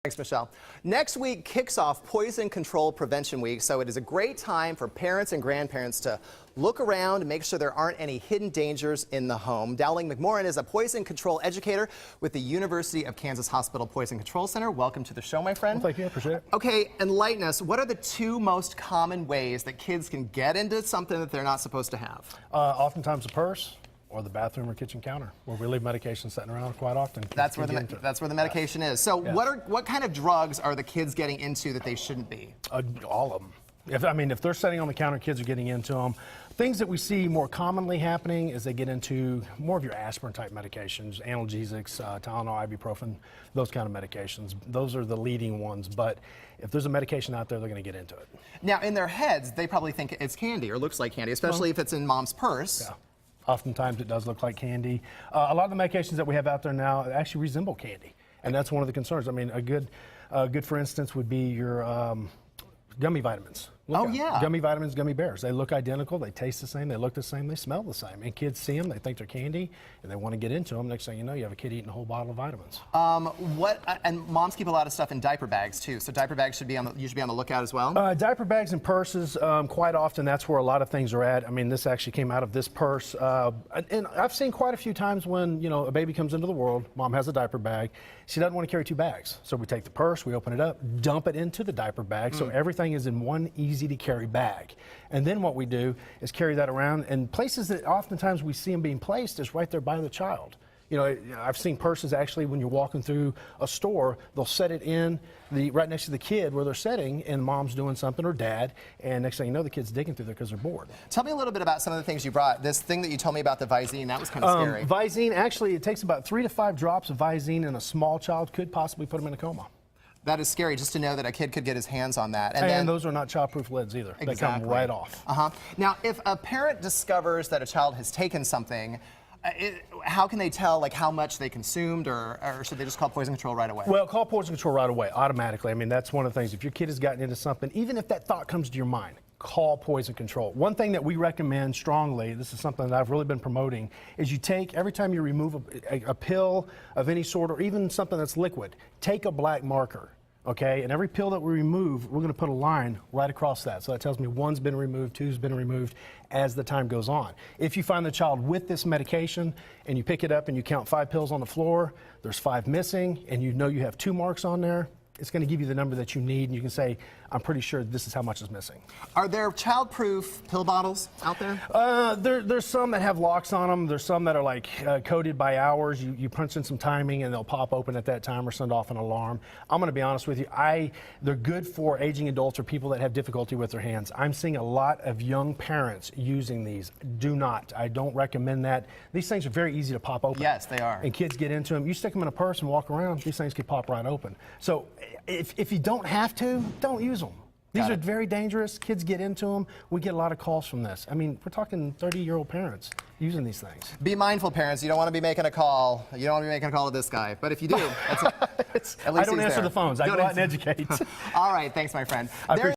Thanks, Michelle. Next week kicks off Poison Control Prevention Week, so it is a great time for parents and grandparents to look around and make sure there aren't any hidden dangers in the home. Dowling McMorrin is a poison control educator with the University of Kansas Hospital Poison Control Center. Welcome to the show, my friend. Well, thank you. I appreciate it. Okay, enlighten us. What are the two most common ways that kids can get into something that they're not supposed to have? Oftentimes the purse or the bathroom or kitchen counter, where we leave medication sitting around quite often. That's where the medication is. So Yes. what kind of drugs are the kids getting into that they shouldn't be? All of them. If they're sitting on the counter, kids are getting into them. Things that we see more commonly happening is they get into more of your aspirin type medications, analgesics, Tylenol, ibuprofen, those kind of medications. Those are the leading ones, but if there's a medication out there, they're going to get into it. Now, in their heads, they probably think it's candy or looks like candy, especially if it's in mom's purse. Yeah. Oftentimes it does look like candy. A lot of the medications that we have out there now actually resemble candy, and that's one of the concerns. I mean, a good for instance would be your gummy vitamins. Gummy vitamins, gummy bears. They look identical, they taste the same, they look the same, they smell the same. And kids see them, they think they're candy, and they want to get into them. Next thing you know, you have a kid eating a whole bottle of vitamins. And moms keep a lot of stuff in diaper bags too, so diaper bags should be on the lookout as well? Diaper bags and purses, quite often that's where a lot of things are at. I mean, this actually came out of this purse. And I've seen quite a few times when, a baby comes into the world, mom has a diaper bag, she doesn't want to carry two bags. So we take the purse, we open it up, dump it into the diaper bag, so everything is in one easy to carry bag. And then what we do is carry that around, and places that oftentimes we see them being placed is right there by the child. I've seen purses actually when you're walking through a store, they'll set it in right next to the kid where they're sitting, and mom's doing something or dad, and next thing you know, the kid's digging through there because they're bored. Tell me a little bit about some of the things you brought. This thing that you told me about, the Visine, that was kind of scary. Visine, actually, it takes about 3 to 5 drops of Visine, and a small child could possibly put them in a coma. That is scary, just to know that a kid could get his hands on that. And then, those are not childproof lids either. Exactly. They come right off. Now, if a parent discovers that a child has taken something, how can they tell how much they consumed, or should they just call poison control right away? Well, call poison control right away, automatically. I mean, that's one of the things. If your kid has gotten into something, even if that thought comes to your mind, call poison control. One thing that we recommend strongly, this is something that I've really been promoting, is you take, every time you remove a pill of any sort, or even something that's liquid, take a black marker. Okay, and every pill that we remove, we're going to put a line right across that. So that tells me 1's been removed, 2's been removed as the time goes on. If you find the child with this medication and you pick it up and you count 5 pills on the floor, there's 5 missing, and you know you have 2 marks on there, it's going to give you the number that you need, and you can say, I'm pretty sure this is how much is missing. Are there child-proof pill bottles out there? There's some that have locks on them. There's some that are coded by hours. You punch in some timing and they'll pop open at that time or send off an alarm. I'm going to be honest with you. They're good for aging adults or people that have difficulty with their hands. I'm seeing a lot of young parents using these. Do not. I don't recommend that. These things are very easy to pop open. Yes, they are. And kids get into them. You stick them in a purse and walk around, these things could pop right open. So if you don't have to, don't use them. These are very dangerous. Kids get into them. We get a lot of calls from this. I mean, we're talking 30-year-old parents using these things. Be mindful, parents. You don't want to be making a call. You don't want to be making a call to this guy. But if you do, at least I don't answer the phones. I go out and educate. All right. Thanks, my friend.